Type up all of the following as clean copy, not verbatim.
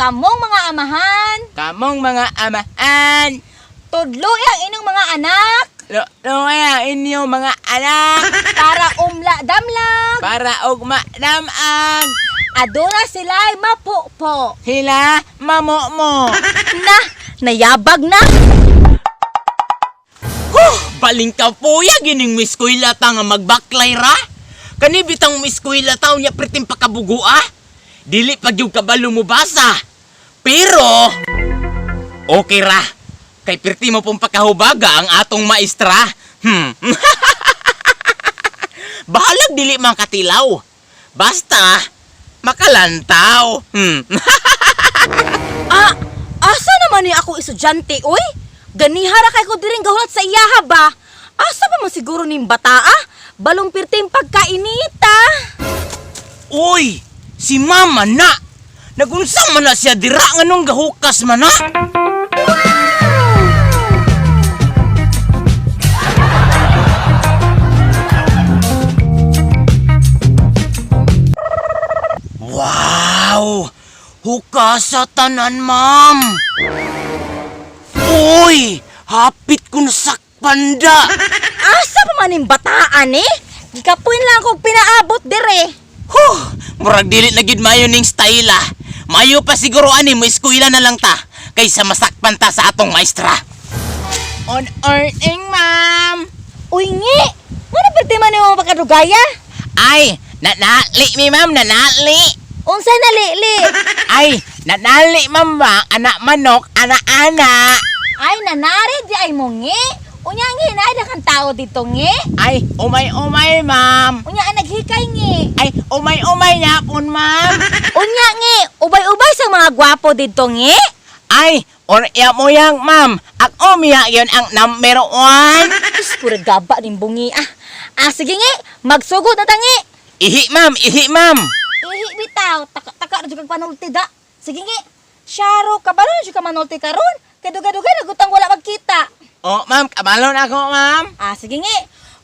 Kamong mga amahan, Kamong mga amahan. tudlo yang inyong mga anak, Luya inyo mga anak. para umla damlag, Para og madamag. aduna sila'y mapupo. Hila mamomo. Na, nayabag na. Baling ka po ya gining miskwila ta nga magbaklay ra. Kani bitang miskwila taw niya pritim pakabugua. Dili pag yung kabalo mo basa. Pero okay ra. Kay pirti mo pong pakahubaga ang atong maestra. Bahalag dili man katilaw. Basta makalantaw. Asa naman ni ako estudyante, oy? Ganihara kay ko diring gahulat sa iyaha ba? Asa pa man siguro ning bata, balong pirtim pagkainita. Uy, si mama na. Nagunsa man na siya dira nganong gahukas man na. Wow! Hukas sa tanan, ma'am! Uy! Hapit ko na sakpanda! Asa pa man ning bataan eh? Gikapuin lang kog pinaabot dire. Huh! Murag dili na gid mayo ning style ah. Mayo pa siguro ani mo eskwela na lang ta kaysa masakpan ta sa atong maestra. On earning, ma'am! Uy ngi! Ano pirti man yung pagkadugaya? Ay! Nanali mi, ma'am! Nanali! Unsay nalili? Ay! Nanali, ma'am ba? Anak manok, anak-anak! Ay nanari di ay mo ngi. Unya ngi na ada kan tao dito ngi. Ay! Umay-umay, ma'am! Unya ang naghikay ngi. Ay! Umay-umay na po, ma'am! Unya ngi, ubay-ubay sa mga gwapo dito ngi. Ay! Orya mo yang, ma'am! Ak umiya yun ang number 1! Diyos ko gaba ning bungi sige ngi, magsugod na tangi. Ihi, ma'am! Ihi, ma'am! Ihi bitaw, taka ra jud kag panulti da. Sige ngi. Syaro, kabalo na jud ka manulti karon. Kaduga-duga nagutang wala magkita. Oh, ma'am! Kabalon ako, ma'am! Sige ngi.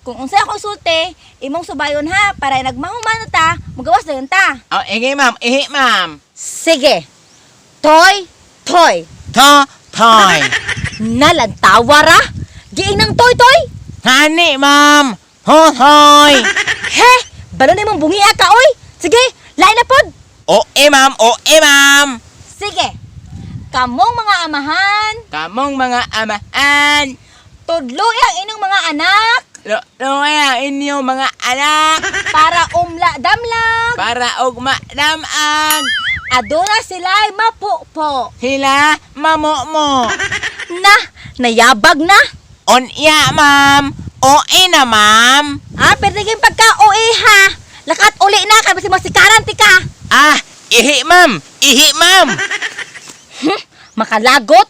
Kung unsay ako sulti, imong subayon ha para nagmahuman na ta, magawas dayon ta. Oh, ihi, ma'am! Ihi, ma'am! Sige. Toy. Toy! Nalantawa ra. Giing ng toy. Hani, ma'am! Hoy! He, balo na imong bungi ka oy. Sige, lain na pod. Ma'am! Ma'am! Sige. Kamong mga amahan, Kamong mga amahan! tudlo yang inyong mga anak, Luya inyo mga anak! para umla damlag, Para og madamag! aduna sila'y mapupo. Hila mamomo! Na, nayabag na. Onya, ma'am! Na, ma'am! Pwede kayong pagka-OA ha. Lakat uli na, kasi masikaran tika. Ihi, ma'am! Ihi, ma'am! Makalagot.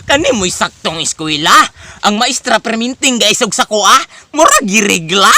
Kani mo'y saktong eskwela. Ang maestra perminting guys og sako murag girigla.